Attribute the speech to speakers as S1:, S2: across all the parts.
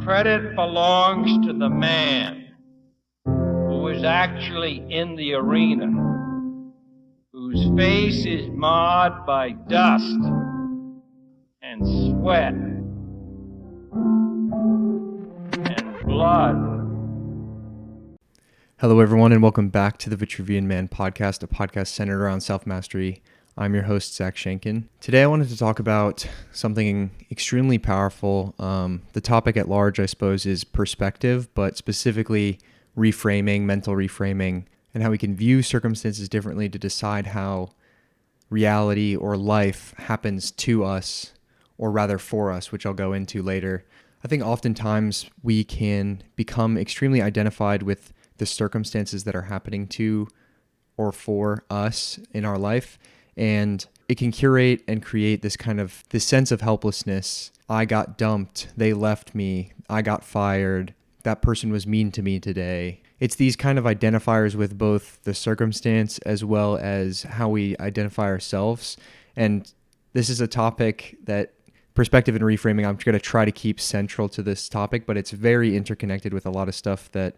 S1: credit belongs to the man who is actually in the arena, whose face is marred by dust and sweat and blood.
S2: Hello, everyone, and welcome back to the Reframing Man podcast, a podcast centered around self-mastery. I'm your host, Zach Shankin. Today, I wanted to talk about something extremely powerful. The topic at large, I suppose, is perspective, but specifically reframing, mental reframing, and how we can view circumstances differently to decide how reality or life happens to us, or rather for us, which I'll go into later. I think oftentimes we can become extremely identified with the circumstances that are happening to or for us in our life. And it can curate and create this sense of helplessness. I got dumped. They left me. I got fired. That person was mean to me today. It's these kind of identifiers with both the circumstance as well as how we identify ourselves. And this is a topic that perspective and reframing, I'm going to try to keep central to this topic, but it's very interconnected with a lot of stuff that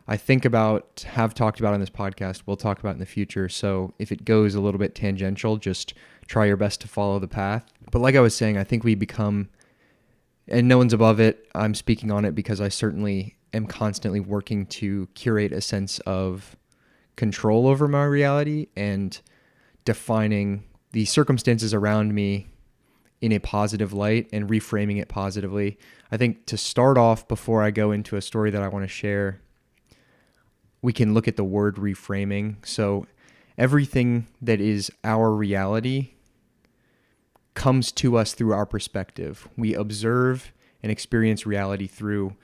S2: I think about, have talked about on this podcast, we'll talk about in the future. So if it goes a little bit tangential, just try your best to follow the path. But like I was saying, I think we become, and no one's above it, I'm speaking on it because I certainly am constantly working to curate a sense of control over my reality and defining the circumstances around me in a positive light and reframing it positively. I think to start off, before I go into a story that I want to share, we can look at the word reframing. So everything that is our reality comes to us through our perspective. We observe and experience reality through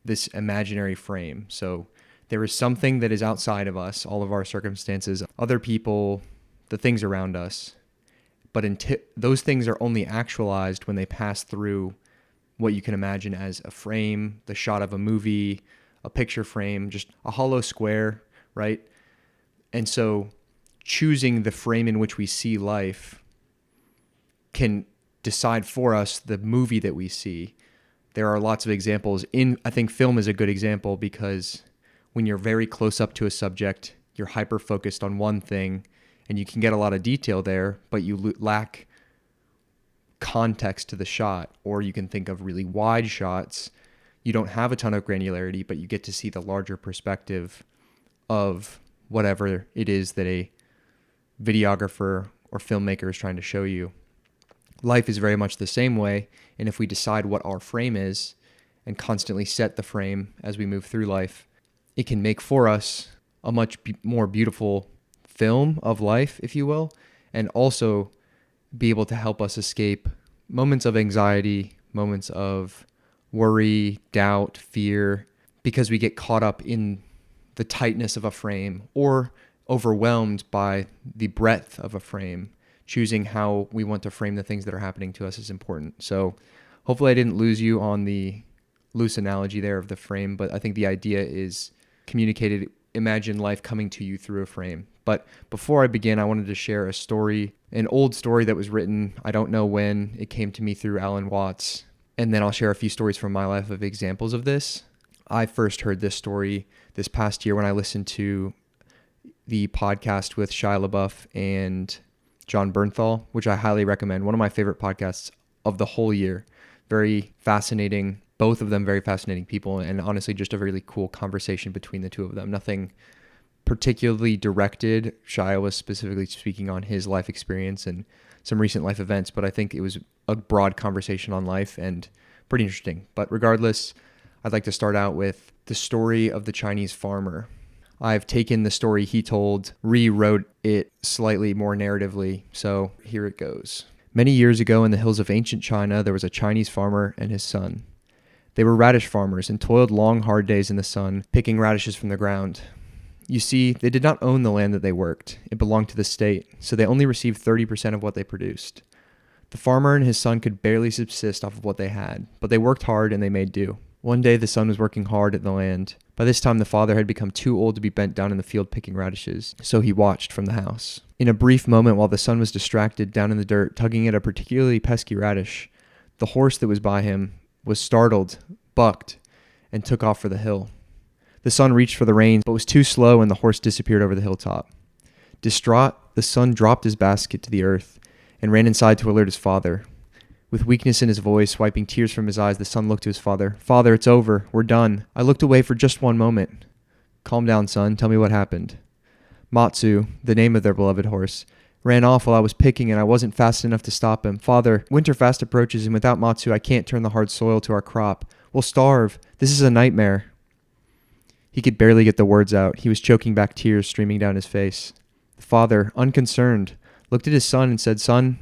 S2: this imaginary frame. So there is something that is outside of us, all of our circumstances, other people, the things around us. But those things are only actualized when they pass through what you can imagine as a frame, the shot of a movie, a picture frame, just a hollow square, right? And so choosing the frame in which we see life can decide for us the movie that we see. There are lots of examples. I think film is a good example because when you're very close up to a subject, you're hyper-focused on one thing, and you can get a lot of detail there, but you lack context to the shot. Or you can think of really wide shots. You don't have a ton of granularity, but you get to see the larger perspective of whatever it is that a videographer or filmmaker is trying to show you. Life is very much the same way, and if we decide what our frame is and constantly set the frame as we move through life, it can make for us a much more beautiful film of life, if you will, and also be able to help us escape moments of anxiety, moments of worry, doubt, fear, because we get caught up in the tightness of a frame or overwhelmed by the breadth of a frame. Choosing how we want to frame the things that are happening to us is important. So hopefully I didn't lose you on the loose analogy there of the frame, but I think the idea is communicated. Imagine life coming to you through a frame. But before I begin, I wanted to share a story, an old story that was written, I don't know when, it came to me through Alan Watts. And then I'll share a few stories from my life of examples of this. I first heard this story this past year when I listened to the podcast with Shia LaBeouf and John Bernthal, which I highly recommend. One of my favorite podcasts of the whole year. Very fascinating, both of them very fascinating people, and honestly just a really cool conversation between the two of them. Nothing particularly directed. Shia was specifically speaking on his life experience and some recent life events, but I think it was a broad conversation on life and pretty interesting. But regardless, I'd like to start out with the story of the Chinese farmer. I've taken the story he told, rewrote it slightly more narratively, so here it goes. Many years ago in the hills of ancient China, there was a Chinese farmer and his son. They were radish farmers and toiled long, hard days in the sun, picking radishes from the ground. You see, they did not own the land that they worked. It belonged to the state, so they only received 30% of what they produced. The farmer and his son could barely subsist off of what they had, but they worked hard and they made do. One day the son was working hard at the land. By this time the father had become too old to be bent down in the field picking radishes, so he watched from the house. In a brief moment while the son was distracted down in the dirt tugging at a particularly pesky radish, the horse that was by him was startled bucked, and took off for the hill. The son reached for the reins, but was too slow, and the horse disappeared over the hilltop. Distraught, the son dropped his basket to the earth and ran inside to alert his father. With weakness in his voice, wiping tears from his eyes, the son looked to his father. "Father, it's over. We're done. I looked away for just one moment." "Calm down, son. Tell me what happened." "Matsu," the name of their beloved horse, "ran off while I was picking, and I wasn't fast enough to stop him. Father, winter fast approaches, and without Matsu, I can't turn the hard soil to our crop. We'll starve. This is a nightmare." He could barely get the words out. He was choking back tears streaming down his face. The father, unconcerned, looked at his son and said, "Son,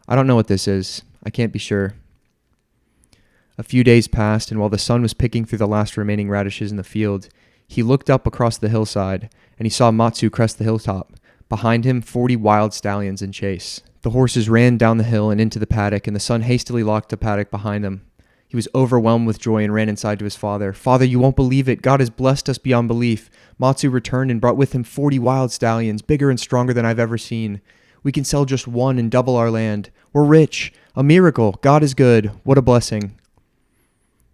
S2: I don't know what this is. I can't be sure." A few days passed, and while the son was picking through the last remaining radishes in the field, he looked up across the hillside, and he saw Matsu crest the hilltop. Behind him, 40 wild stallions in chase. The horses ran down the hill and into the paddock, and the son hastily locked the paddock behind them. He was overwhelmed with joy and ran inside to his father. "Father, you won't believe it. God has blessed us beyond belief. Matsu returned and brought with him 40 wild stallions, bigger and stronger than I've ever seen. We can sell just one and double our land. We're rich. A miracle. God is good. What a blessing."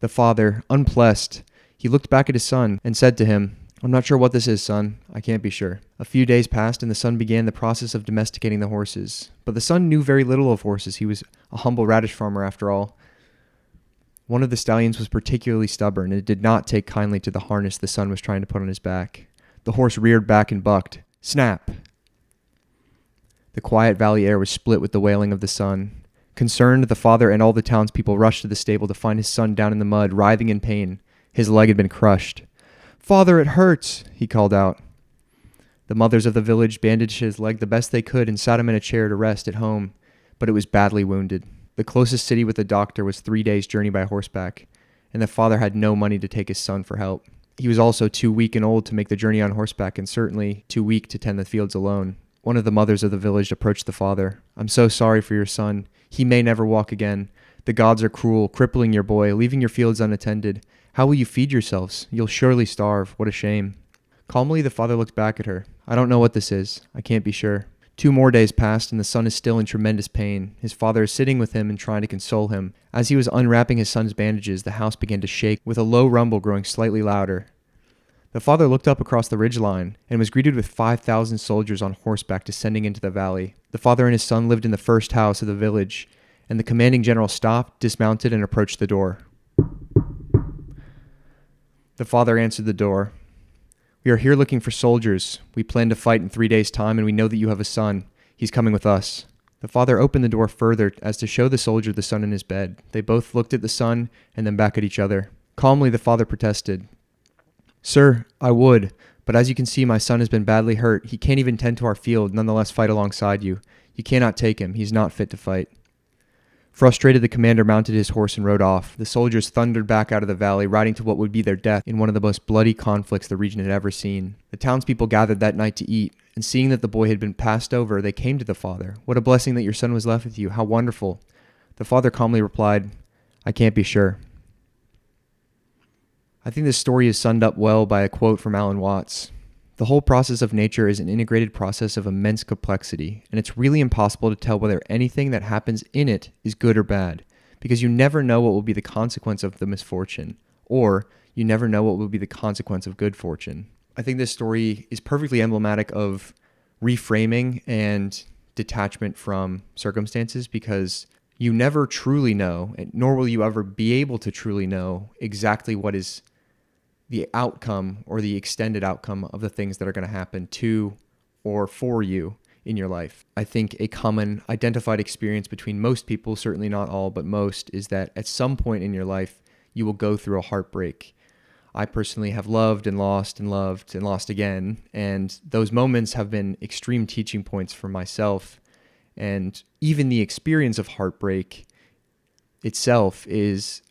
S2: The father, unblessed, he looked back at his son and said to him, "I'm not sure what this is, son. I can't be sure." A few days passed, and the son began the process of domesticating the horses. But the son knew very little of horses. He was a humble radish farmer after all. One of the stallions was particularly stubborn, and it did not take kindly to the harness the son was trying to put on his back. The horse reared back and bucked. Snap! The quiet valley air was split with the wailing of the son. Concerned, the father and all the townspeople rushed to the stable to find his son down in the mud, writhing in pain. His leg had been crushed. "Father, it hurts," he called out. The mothers of the village bandaged his leg the best they could and sat him in a chair to rest at home, but it was badly wounded. The closest city with a doctor was 3 days' journey by horseback, and the father had no money to take his son for help. He was also too weak and old to make the journey on horseback, and certainly too weak to tend the fields alone. One of the mothers of the village approached the father. "I'm so sorry for your son. He may never walk again. The gods are cruel, crippling your boy, leaving your fields unattended. How will you feed yourselves? You'll surely starve. What a shame." Calmly, the father looked back at her. "I don't know what this is. I can't be sure." 2 more days passed, and the son is still in tremendous pain. His father is sitting with him and trying to console him. As he was unwrapping his son's bandages, the house began to shake, with a low rumble growing slightly louder. The father looked up across the ridgeline and was greeted with 5,000 soldiers on horseback descending into the valley. The father and his son lived in the first house of the village, and the commanding general stopped, dismounted, and approached the door. The father answered the door. "We are here looking for soldiers. We plan to fight in 3 days' time, and we know that you have a son. He's coming with us." The father opened the door further as to show the soldier the son in his bed. They both looked at the son and then back at each other. Calmly, the father protested. "Sir, I would, but as you can see, my son has been badly hurt. He can't even tend to our field, nonetheless fight alongside you. You cannot take him. He's not fit to fight." Frustrated, the commander mounted his horse and rode off. The soldiers thundered back out of the valley, riding to what would be their death in one of the most bloody conflicts the region had ever seen. The townspeople gathered that night to eat, and seeing that the boy had been passed over, they came to the father. "What a blessing that your son was left with you. How wonderful." The father calmly replied, "I can't be sure." I think this story is summed up well by a quote from Alan Watts. "The whole process of nature is an integrated process of immense complexity, and it's really impossible to tell whether anything that happens in it is good or bad, because you never know what will be the consequence of the misfortune, or you never know what will be the consequence of good fortune." I think this story is perfectly emblematic of reframing and detachment from circumstances, because you never truly know, nor will you ever be able to truly know exactly what is the outcome or the extended outcome of the things that are going to happen to or for you in your life. I think a common identified experience between most people, certainly not all, but most, is that at some point in your life, you will go through a heartbreak. I personally have loved and lost and loved and lost again, and those moments have been extreme teaching points for myself. And even the experience of heartbreak itself is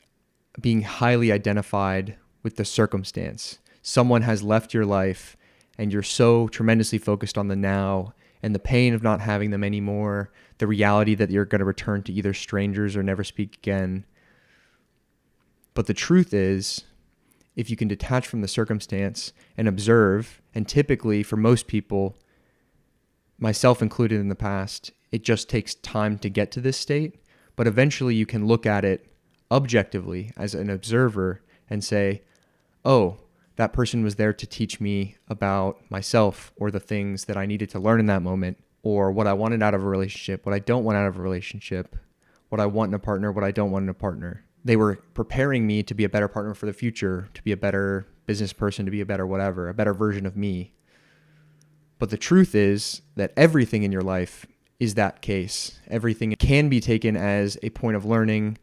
S2: being highly identified with the circumstance. Someone has left your life and you're so tremendously focused on the now and the pain of not having them anymore, the reality that you're going to return to either strangers or never speak again. But the truth is, if you can detach from the circumstance and observe, and typically for most people, myself included in the past, it just takes time to get to this state, but eventually you can look at it objectively as an observer and say, oh, that person was there to teach me about myself or the things that I needed to learn in that moment, or what I wanted out of a relationship, what I don't want out of a relationship, what I want in a partner, what I don't want in a partner. They were preparing me to be a better partner for the future, to be a better business person, to be a better whatever, a better version of me. But the truth is that everything in your life is that case. Everything can be taken as a point of learning,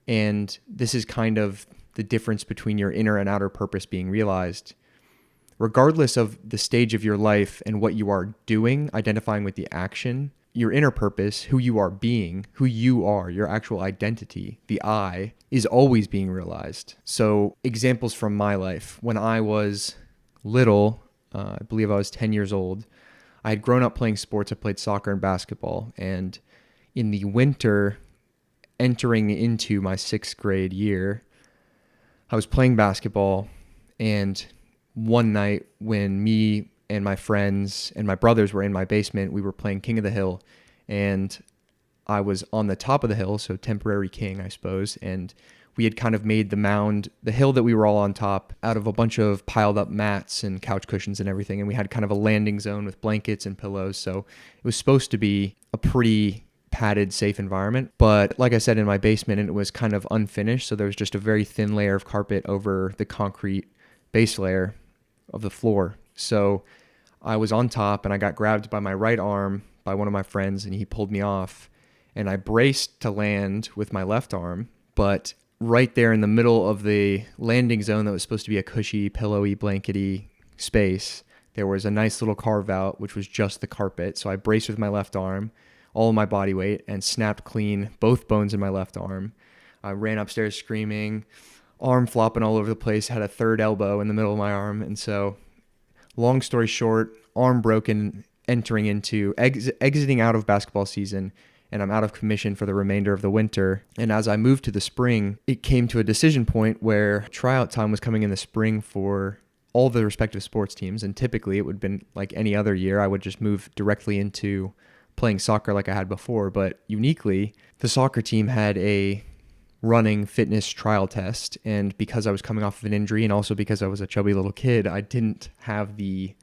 S2: and this is kind of the difference between your inner and outer purpose being realized. Regardless of the stage of your life and what you are doing, identifying with the action, your inner purpose, who you are being, who you are, your actual identity, the I, is always being realized. So examples from my life. When I was little, I believe I was 10 years old, I had grown up playing sports. I played soccer and basketball. And in the winter, entering into my 6th grade year, I was playing basketball, and one night when me and my friends and my brothers were in my basement, we were playing King of the Hill, and I was on the top of the hill, so temporary king, I suppose, and we had kind of made the mound, the hill that we were all on top, out of a bunch of piled up mats and couch cushions and everything, and we had kind of a landing zone with blankets and pillows, so it was supposed to be a pretty padded, safe environment. But like I said, in my basement, it was kind of unfinished, so there was just a very thin layer of carpet over the concrete base layer of the floor. So I was on top, and I got grabbed by my right arm by one of my friends, and he pulled me off, and I braced to land with my left arm, but right there in the middle of the landing zone that was supposed to be a cushy, pillowy, blankety space, there was a nice little carve out, which was just the carpet. So I braced with my left arm, all of my body weight, and snapped clean both bones in my left arm. I ran upstairs screaming, arm flopping all over the place, had a third elbow in the middle of my arm. And so, long story short, arm broken, exiting out of basketball season, and I'm out of commission for the remainder of the winter. And as I moved to the spring, it came to a decision point where tryout time was coming in the spring for all the respective sports teams. And typically it would have been like any other year, I would just move directly into playing soccer like I had before. But uniquely, the soccer team had a running fitness trial test. And because I was coming off of an injury, and also because I was a chubby little kid, I didn't have the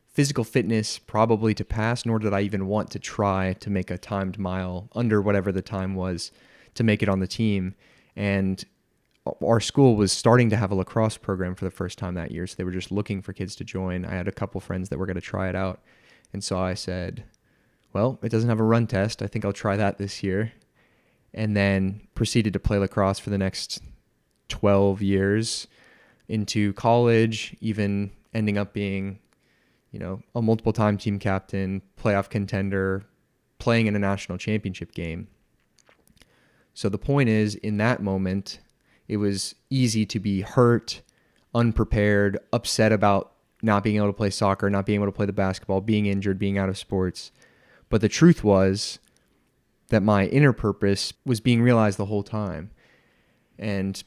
S2: physical fitness probably to pass, nor did I even want to try to make a timed mile under whatever the time was to make it on the team. And our school was starting to have a lacrosse program for the first time that year, so they were just looking for kids to join. I had a couple friends that were going to try it out. And so I said, well, it doesn't have a run test. I think I'll try that this year. And then proceeded to play lacrosse for the next 12 years into college, even ending up being a multiple time team captain, playoff contender, playing in a national championship game. So the point is, in that moment, it was easy to be hurt, unprepared, upset about not being able to play soccer, not being able to play the basketball, being injured, being out of sports. But the truth was that my inner purpose was being realized the whole time. And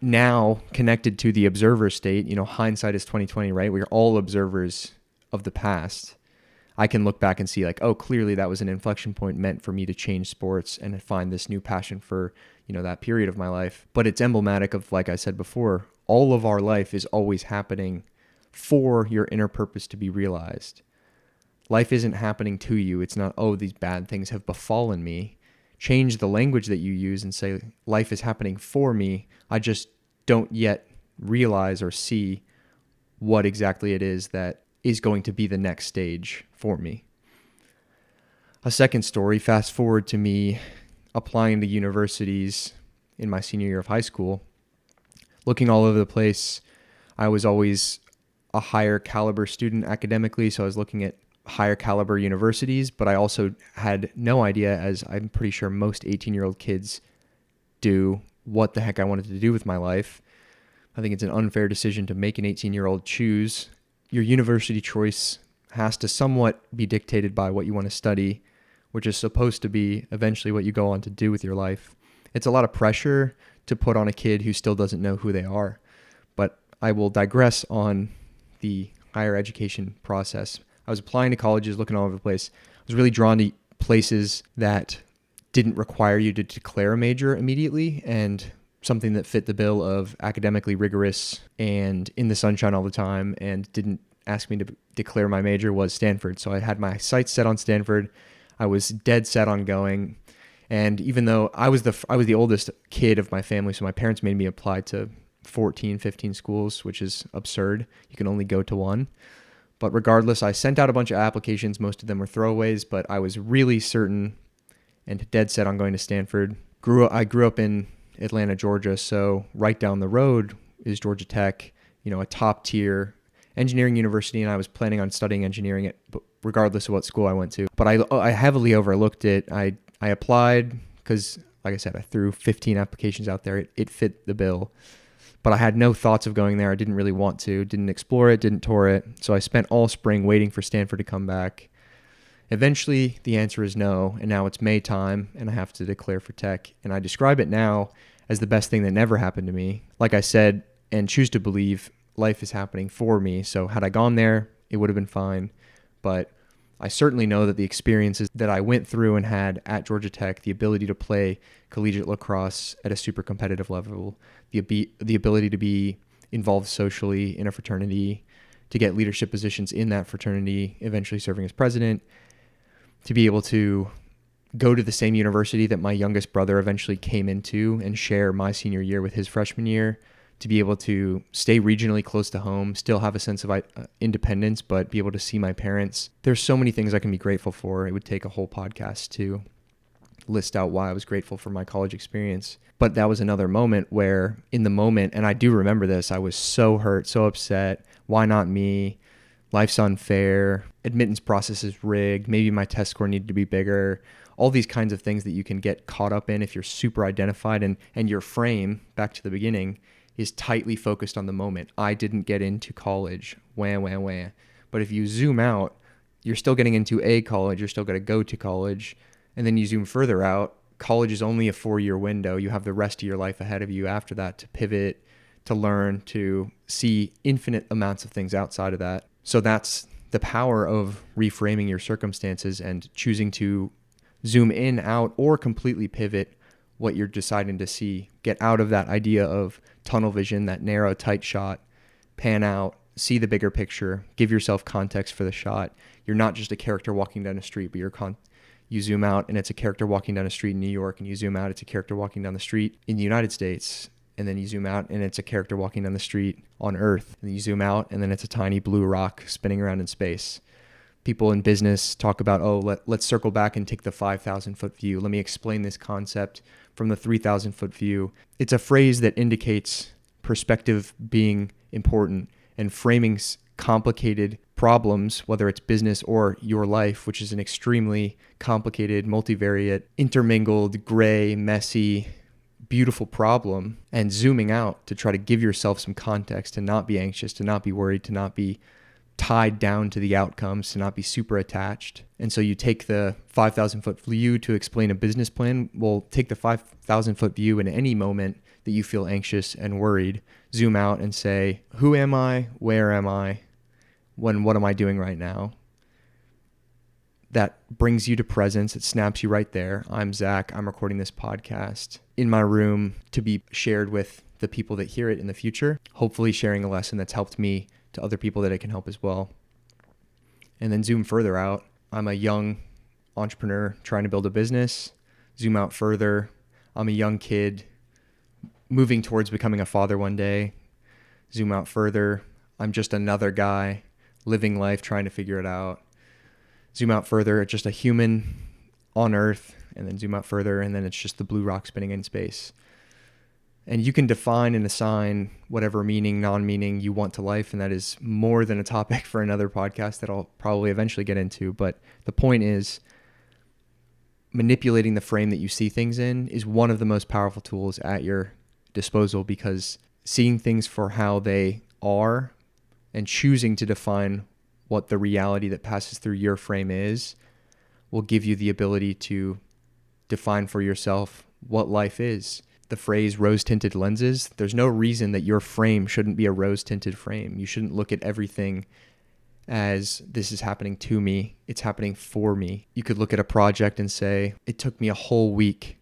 S2: now, connected to the observer state, hindsight is 2020, right? We're all observers of the past. I can look back and see like, oh, clearly that was an inflection point meant for me to change sports and find this new passion for, that period of my life. But it's emblematic of, like I said before, all of our life is always happening for your inner purpose to be realized. Life isn't happening to you. It's not, oh, these bad things have befallen me. Change the language that you use and say, life is happening for me. I just don't yet realize or see what exactly it is that is going to be the next stage for me. A second story, fast forward to me applying to universities in my senior year of high school. Looking all over the place, I was always a higher caliber student academically, so I was looking at higher caliber universities, but I also had no idea, as I'm pretty sure most 18-year-old kids do, what the heck I wanted to do with my life. I think it's an unfair decision to make an 18-year-old choose. Your university choice has to somewhat be dictated by what you want to study, which is supposed to be eventually what you go on to do with your life. It's a lot of pressure to put on a kid who still doesn't know who they are. But I will digress on the higher education process. I was applying to colleges, looking all over the place. I was really drawn to places that didn't require you to declare a major immediately and something that fit the bill of academically rigorous and in the sunshine all the time and didn't ask me to declare my major was Stanford. So I had my sights set on Stanford. I was dead set on going. And even though I was the oldest kid of my family, so my parents made me apply to 14, 15 schools, which is absurd. You can only go to one. But regardless, I sent out a bunch of applications. Most of them were throwaways, but I was really certain and dead set on going to Stanford. I grew up in Atlanta, Georgia, so right down the road is Georgia Tech, a top tier engineering university, and I was planning on studying engineering regardless of what school I went to. But I heavily overlooked it. I applied because, like I said, I threw 15 applications out there. It fit the bill. But I had no thoughts of going there. I didn't really want to, didn't explore it, didn't tour it. So I spent all spring waiting for Stanford to come back. Eventually, the answer is no, and now it's May time, and I have to declare for tech. And I describe it now as the best thing that never happened to me. Like I said, and choose to believe, life is happening for me. So had I gone there, it would have been fine. But I certainly know that the experiences that I went through and had at Georgia Tech, the ability to play collegiate lacrosse at a super competitive level, the ability to be involved socially in a fraternity, to get leadership positions in that fraternity, eventually serving as president, to be able to go to the same university that my youngest brother eventually came into and share my senior year with his freshman year, to be able to stay regionally close to home, still have a sense of independence, but be able to see my parents. There's so many things I can be grateful for. It would take a whole podcast to list out why I was grateful for my college experience. But that was another moment where in the moment, and I do remember this, I was so hurt, so upset. Why not me? Life's unfair. Admittance process is rigged. Maybe my test score needed to be bigger. All these kinds of things that you can get caught up in if you're super identified and your frame, back to the beginning, is tightly focused on the moment. I didn't get into college. Wah, wah, wah. But if you zoom out, you're still getting into a college. You're still going to go to college. And then you zoom further out. College is only a 4-year window. You have the rest of your life ahead of you after that to pivot, to learn, to see infinite amounts of things outside of that. So that's the power of reframing your circumstances and choosing to zoom in, out, or completely pivot what you're deciding to see. Get out of that idea of tunnel vision, that narrow, tight shot, pan out, see the bigger picture, give yourself context for the shot. You're not just a character walking down a street, but you zoom out and it's a character walking down a street in New York, and you zoom out, it's a character walking down the street in the United States. And then you zoom out and it's a character walking down the street on Earth. And you zoom out and then it's a tiny blue rock spinning around in space. People in business talk about, let's circle back and take the 5,000 foot view. Let me explain this concept from the 3,000 foot view. It's a phrase that indicates perspective being important and framing complicated problems, whether it's business or your life, which is an extremely complicated, multivariate, intermingled, gray, messy, beautiful problem, and zooming out to try to give yourself some context, to not be anxious, to not be worried, to not be tied down to the outcomes, to not be super attached. And so you take the 5,000 foot view to explain a business plan. Well, take the 5,000 foot view in any moment that you feel anxious and worried. Zoom out and say, who am I? Where am I? What am I doing right now? That brings you to presence. It snaps you right there. I'm Zach. I'm recording this podcast in my room to be shared with the people that hear it in the future, hopefully sharing a lesson that's helped me to other people that it can help as well. And then zoom further out. I'm a young entrepreneur trying to build a business. Zoom out further. I'm a young kid moving towards becoming a father one day. Zoom out further. I'm just another guy living life, trying to figure it out. Zoom out further. It's just a human on Earth. And then zoom out further. And then it's just the blue rock spinning in space. And you can define and assign whatever meaning, non-meaning you want to life. And that is more than a topic for another podcast that I'll probably eventually get into. But the point is, manipulating the frame that you see things in is one of the most powerful tools at your disposal, because seeing things for how they are and choosing to define what the reality that passes through your frame is will give you the ability to define for yourself what life is. The phrase rose-tinted lenses, there's no reason that your frame shouldn't be a rose-tinted frame. You shouldn't look at everything as this is happening to me, it's happening for me. You could look at a project and say, it took me a whole week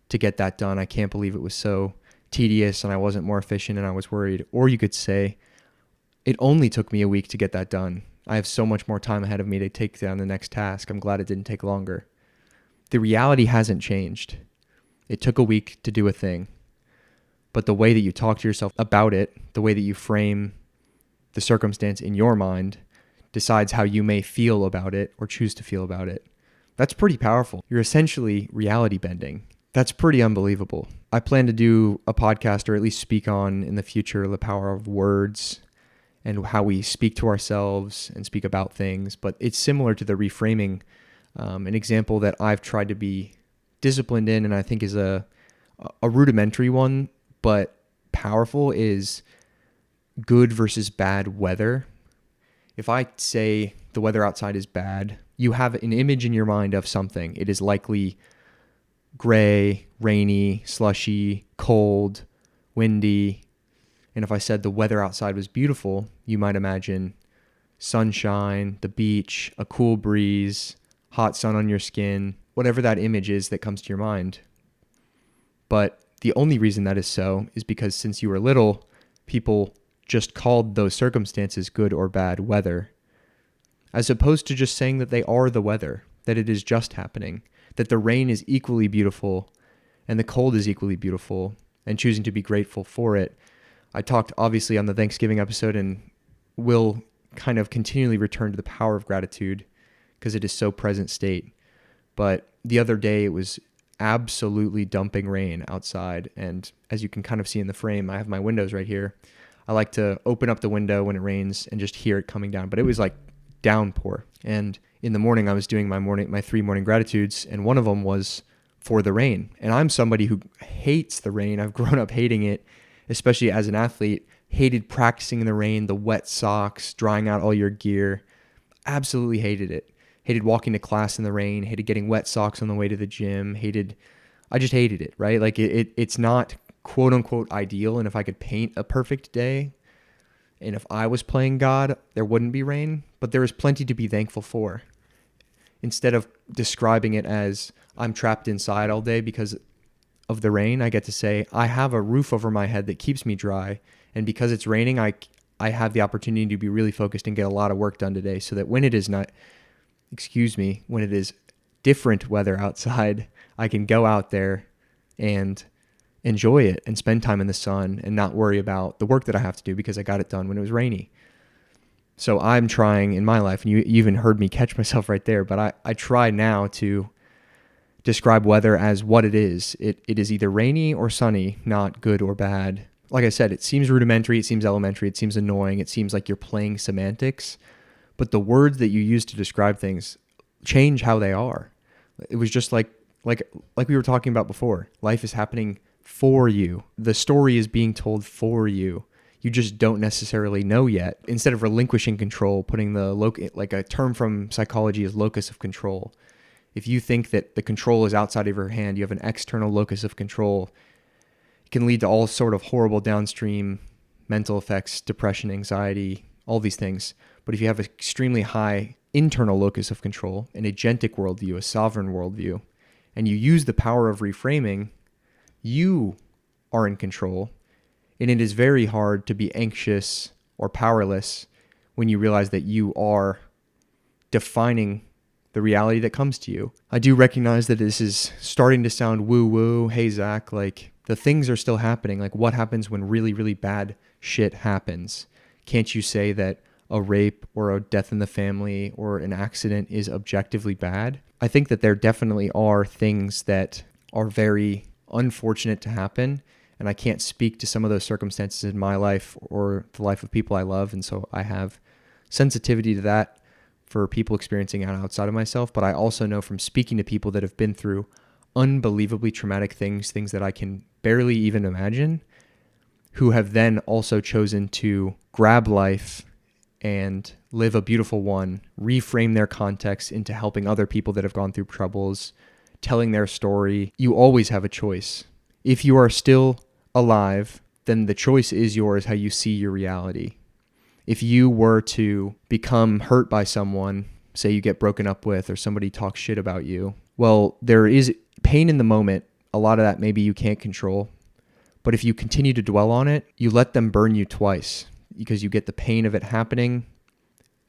S2: to get that done. I can't believe it was so tedious and I wasn't more efficient and I was worried. Or you could say, it only took me a week to get that done. I have so much more time ahead of me to take down the next task. I'm glad it didn't take longer. The reality hasn't changed. It took a week to do a thing. But the way that you talk to yourself about it, the way that you frame the circumstance in your mind, decides how you may feel about it or choose to feel about it. That's pretty powerful. You're essentially reality bending. That's pretty unbelievable. I plan to do a podcast or at least speak on in the future the power of words and how we speak to ourselves and speak about things. But it's similar to the reframing. An example that I've tried to be disciplined in and I think is a rudimentary one, but powerful, is good versus bad weather. If I say the weather outside is bad, you have an image in your mind of something. It is likely gray, rainy, slushy, cold, windy. And if I said the weather outside was beautiful, you might imagine sunshine, the beach, a cool breeze, hot sun on your skin, whatever that image is that comes to your mind. But the only reason that is so is because since you were little, people just called those circumstances good or bad weather, as opposed to just saying that they are the weather, that it is just happening, that the rain is equally beautiful and the cold is equally beautiful, and choosing to be grateful for it. I talked obviously on the Thanksgiving episode and will kind of continually return to the power of gratitude because it is so present state. But the other day it was absolutely dumping rain outside. And as you can kind of see in the frame, I have my windows right here. I like to open up the window when it rains and just hear it coming down. But it was like downpour. And in the morning, I was doing my 3 morning gratitudes, and one of them was for the rain. And I'm somebody who hates the rain. I've grown up hating it, especially as an athlete. Hated practicing in the rain, the wet socks, drying out all your gear. Absolutely hated it. Hated walking to class in the rain. Hated getting wet socks on the way to the gym. I just hated it, right? Like it's not quote unquote ideal. And if I could paint a perfect day, and if I was playing God, there wouldn't be rain, but there is plenty to be thankful for. Instead of describing it as I'm trapped inside all day because of the rain, I get to say I have a roof over my head that keeps me dry. And because it's raining, I have the opportunity to be really focused and get a lot of work done today, so that when it is different weather outside, I can go out there and enjoy it and spend time in the sun and not worry about the work that I have to do because I got it done when it was rainy. So I'm trying in my life, and you even heard me catch myself right there, but I try now to describe weather as what it is. It is either rainy or sunny, not good or bad. Like I said, it seems rudimentary, it seems elementary, it seems annoying, it seems like you're playing semantics, but the words that you use to describe things change how they are. It was just like we were talking about before. Life is happening for you. The story is being told for you. You just don't necessarily know yet. Instead of relinquishing control, putting like a term from psychology is locus of control. If you think that the control is outside of your hand, you have an external locus of control. It can lead to all sort of horrible downstream mental effects, depression, anxiety, all these things. But if you have an extremely high internal locus of control, an agentic worldview, a sovereign worldview, and you use the power of reframing, you are in control. And it is very hard to be anxious or powerless when you realize that you are defining the reality that comes to you. I do recognize that this is starting to sound woo-woo. Hey, Zach, like the things are still happening. Like what happens when really, really bad shit happens? Can't you say that a rape or a death in the family or an accident is objectively bad? I think that there definitely are things that are very unfortunate to happen. And I can't speak to some of those circumstances in my life or the life of people I love. And so I have sensitivity to that for people experiencing it outside of myself. But I also know from speaking to people that have been through unbelievably traumatic things that I can barely even imagine, who have then also chosen to grab life and live a beautiful one, reframe their context into helping other people that have gone through troubles, telling their story. You always have a choice. If you are still alive, then the choice is yours how you see your reality. If you were to become hurt by someone, say you get broken up with or somebody talks shit about you, well, there is pain in the moment. A lot of that maybe you can't control, But if you continue to dwell on it, you let them burn you twice, because you get the pain of it happening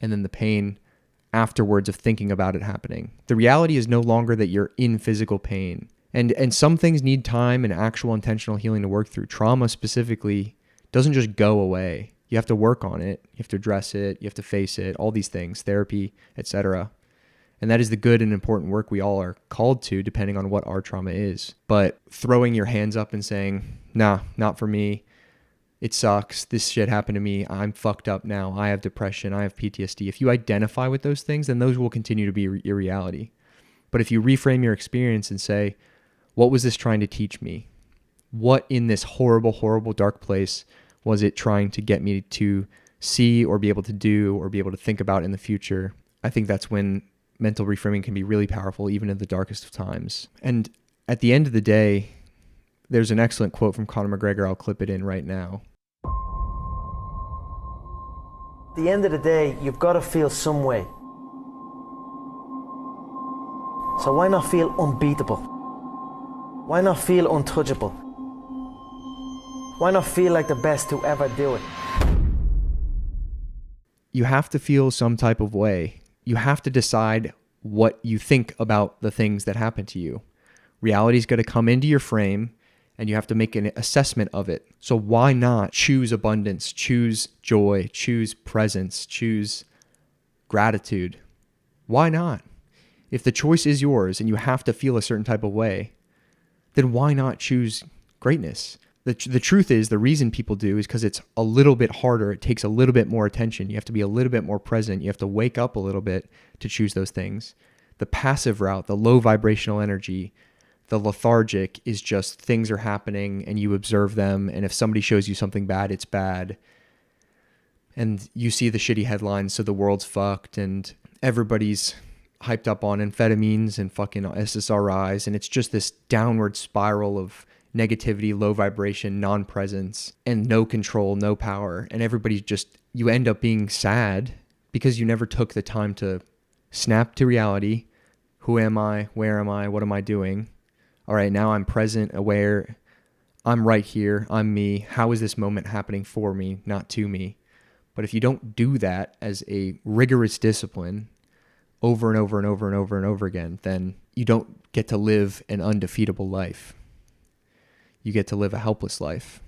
S2: and then the pain afterwards of thinking about it happening. The reality is no longer that you're in physical pain. And some things need time and actual intentional healing to work through. Trauma specifically doesn't just go away. You have to work on it. You have to address it. You have to face it, all these things, therapy, etc. And that is the good and important work we all are called to, depending on what our trauma is. But throwing your hands up and saying, nah, not for me. It sucks. This shit happened to me. I'm fucked up now. I have depression. I have PTSD. If you identify with those things, then those will continue to be your reality. But if you reframe your experience and say, what was this trying to teach me? What in this horrible, horrible, dark place was it trying to get me to see or be able to do or be able to think about in the future? I think that's when mental reframing can be really powerful, even in the darkest of times. And at the end of the day, there's an excellent quote from Conor McGregor. I'll clip it in right now.
S3: At the end of the day, you've got to feel some way. So why not feel unbeatable? Why not feel untouchable? Why not feel like the best to ever do it?
S2: You have to feel some type of way. You have to decide what you think about the things that happen to you. Reality's got to come into your frame, and you have to make an assessment of it. So why not choose abundance, choose joy, choose presence, choose gratitude? Why not? If the choice is yours and you have to feel a certain type of way, then why not choose greatness? The truth is, the reason people do is because it's a little bit harder. It takes a little bit more attention. You have to be a little bit more present. You have to wake up a little bit to choose those things. The passive route, the low vibrational energy, the lethargic is just things are happening and you observe them. And if somebody shows you something bad, it's bad. And you see the shitty headlines, so the world's fucked and everybody's hyped up on amphetamines and fucking SSRIs. And it's just this downward spiral of negativity, low vibration, non-presence, and no control, no power. And everybody's just, you end up being sad because you never took the time to snap to reality. Who am I? Where am I? What am I doing? All right, now I'm present, aware. I'm right here. I'm me. How is this moment happening for me, not to me? But if you don't do that as a rigorous discipline over and over and over and over and over again, then you don't get to live an undefeatable life. You get to live a helpless life.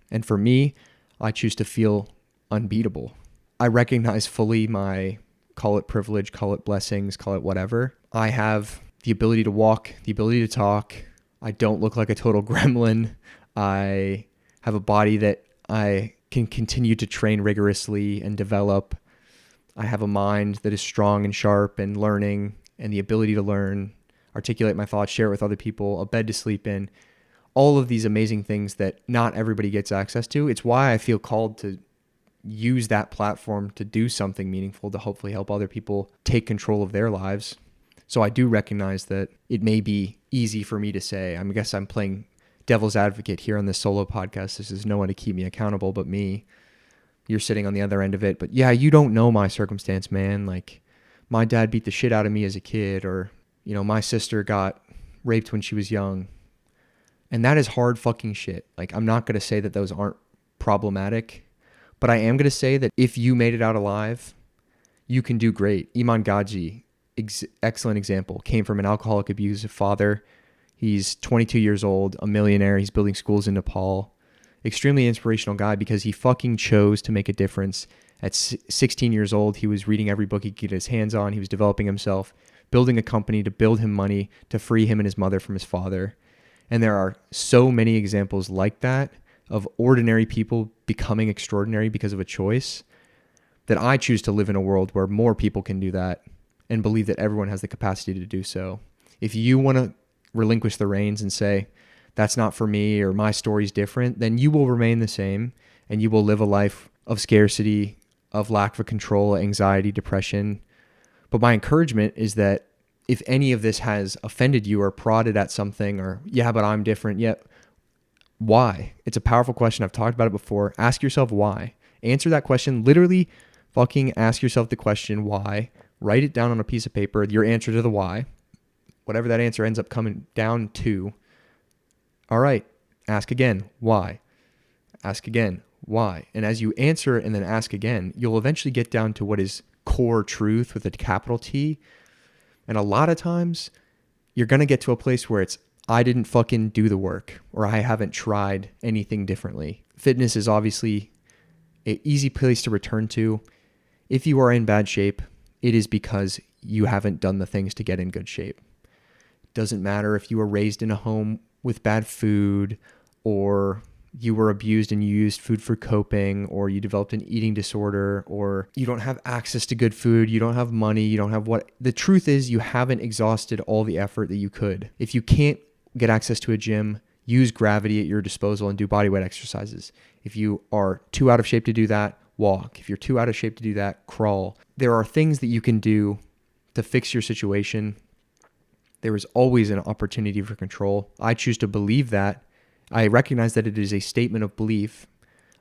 S2: And for me, I choose to feel unbeatable. I recognize fully my, call it privilege, call it blessings, call it whatever. I have the ability to walk, the ability to talk. I don't look like a total gremlin. I have a body that I can continue to train rigorously and develop. I have a mind that is strong and sharp and learning, and the ability to learn, articulate my thoughts, share it with other people, a bed to sleep in, all of these amazing things that not everybody gets access to. It's why I feel called to use that platform to do something meaningful, to hopefully help other people take control of their lives. So I do recognize that it may be easy for me to say, I guess I'm playing devil's advocate here on this solo podcast. This is no one to keep me accountable but me. You're sitting on the other end of it. But yeah, you don't know my circumstance, man. Like, my dad beat the shit out of me as a kid, or, my sister got raped when she was young. And that is hard fucking shit. Like, I'm not going to say that those aren't problematic, but I am going to say that if you made it out alive, you can do great. Iman Gaji, excellent example, came from an alcoholic, abusive father. He's 22 years old, a millionaire. He's building schools in Nepal. Extremely inspirational guy because he fucking chose to make a difference. At 16 years old, he was reading every book he could get his hands on. He was developing himself, building a company to build him money, to free him and his mother from his father. And there are so many examples like that of ordinary people becoming extraordinary because of a choice, that I choose to live in a world where more people can do that and believe that everyone has the capacity to do so. If you want to relinquish the reins and say, that's not for me, or my story's different, then you will remain the same and you will live a life of scarcity, of lack of control, anxiety, depression. But my encouragement is that if any of this has offended you or prodded at something, or, yeah, but I'm different, yeah, why? It's a powerful question. I've talked about it before. Ask yourself why. Answer that question. Literally fucking ask yourself the question why. Write it down on a piece of paper, your answer to the why. Whatever that answer ends up coming down to. All right, Ask again, why? Ask again, why? And as you answer and then ask again, you'll eventually get down to what is core truth with a capital T. And a lot of times you're going to get to a place where it's, I didn't fucking do the work, or I haven't tried anything differently. Fitness is obviously an easy place to return to. If you are in bad shape, it is because you haven't done the things to get in good shape. Doesn't matter if you were raised in a home with bad food, or you were abused and you used food for coping, or you developed an eating disorder, or you don't have access to good food, you don't have money, you don't have what. The truth is you haven't exhausted all the effort that you could. If you can't get access to a gym, use gravity at your disposal and do bodyweight exercises. If you are too out of shape to do that, walk. If you're too out of shape to do that, crawl. There are things that you can do to fix your situation. There is always an opportunity for control. I choose to believe that. I recognize that it is a statement of belief.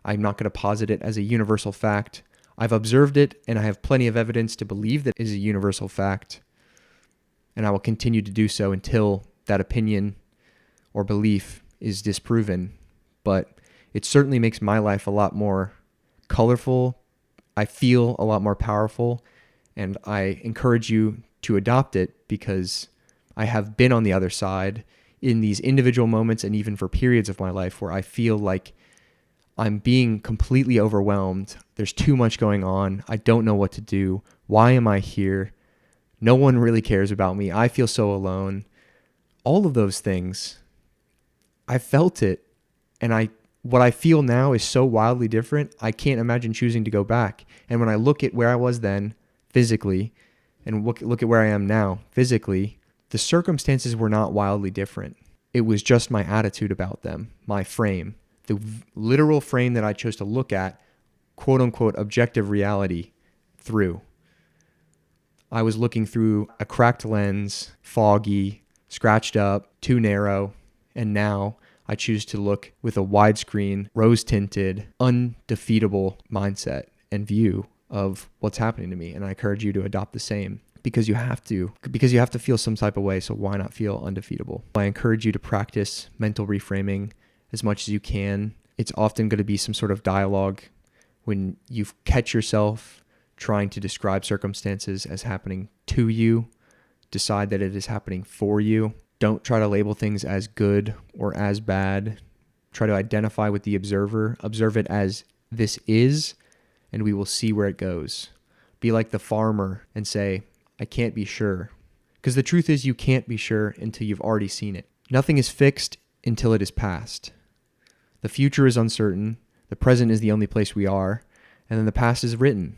S2: I'm not going to posit it as a universal fact. I've observed it, and I have plenty of evidence to believe that it is a universal fact. And I will continue to do so until that opinion or belief is disproven. But it certainly makes my life a lot more colorful. I feel a lot more powerful, and I encourage you to adopt it because I have been on the other side in these individual moments and even for periods of my life where I feel like I'm being completely overwhelmed. There's too much going on. I don't know what to do. Why am I here? No one really cares about me. I feel so alone. All of those things, I felt it. And what I feel now is so wildly different. I can't imagine choosing to go back. And when I look at where I was then physically and look at where I am now physically, the circumstances were not wildly different. It was just my attitude about them, my frame, the literal frame that I chose to look at, quote unquote, objective reality through. I was looking through a cracked lens, foggy, scratched up, too narrow, and now I choose to look with a widescreen, rose-tinted, undefeatable mindset and view of what's happening to me. And I encourage you to adopt the same. Because you have to feel some type of way, so why not feel undefeatable? I encourage you to practice mental reframing as much as you can. It's often going to be some sort of dialogue when you catch yourself trying to describe circumstances as happening to you. Decide that it is happening for you. Don't try to label things as good or as bad. Try to identify with the observer. Observe it as this is, and we will see where it goes. Be like the farmer and say, I can't be sure. Because the truth is you can't be sure until you've already seen it. Nothing is fixed until it is past. The future is uncertain. The present is the only place we are. And then the past is written.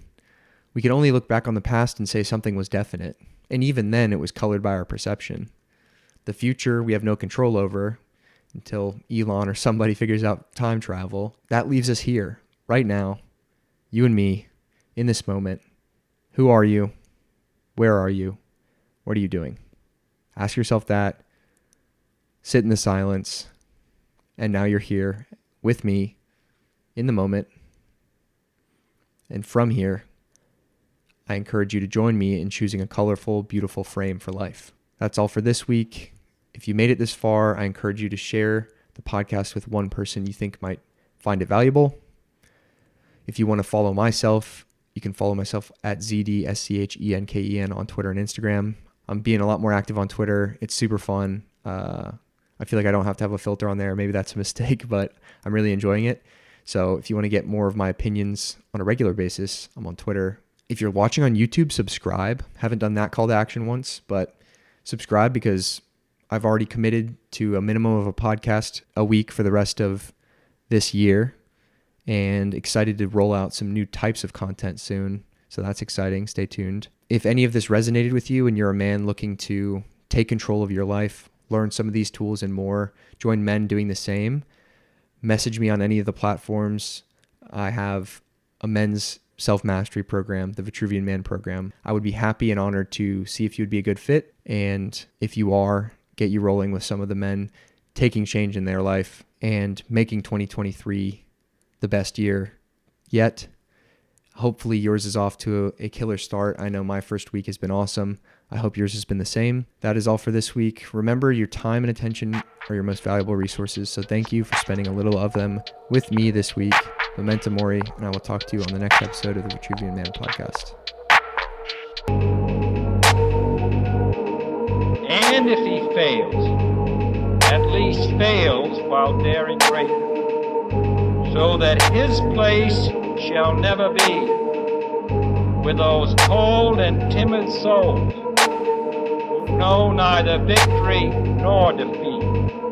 S2: We can only look back on the past and say something was definite. And even then it was colored by our perception. The future we have no control over until Elon or somebody figures out time travel. That leaves us here, right now, you and me, in this moment. Who are you? Where are you? What are you doing? Ask yourself that. Sit in the silence. And now you're here with me in the moment. And from here, I encourage you to join me in choosing a colorful, beautiful frame for life. That's all for this week. If you made it this far, I encourage you to share the podcast with one person you think might find it valuable. If you want to follow myself, you can follow myself at ZDSCHENKEN on Twitter and Instagram. I'm being a lot more active on Twitter. It's super fun. I feel like I don't have to have a filter on there. Maybe that's a mistake, but I'm really enjoying it. So if you want to get more of my opinions on a regular basis, I'm on Twitter. If you're watching on YouTube, subscribe. Haven't done that call to action once, but subscribe because I've already committed to a minimum of a podcast a week for the rest of this year. And excited to roll out some new types of content soon. So that's exciting. Stay tuned. If any of this resonated with you and you're a man looking to take control of your life, learn some of these tools and more, join men doing the same, message me on any of the platforms. I have a men's self-mastery program, the Vitruvian Man program. I would be happy and honored to see if you'd be a good fit. And if you are, get you rolling with some of the men taking change in their life and making 2023 the best year yet. Hopefully yours is off to a killer start. I know my first week has been awesome. I hope yours has been the same. That is all for this week. Remember, your time and attention are your most valuable resources, so thank you for spending a little of them with me this week. Memento Mori, and I will talk to you on the next episode of the Reframing Man podcast.
S1: And if he fails, at least fails while daring greater, so that his place shall never be with those cold and timid souls who know neither victory nor defeat.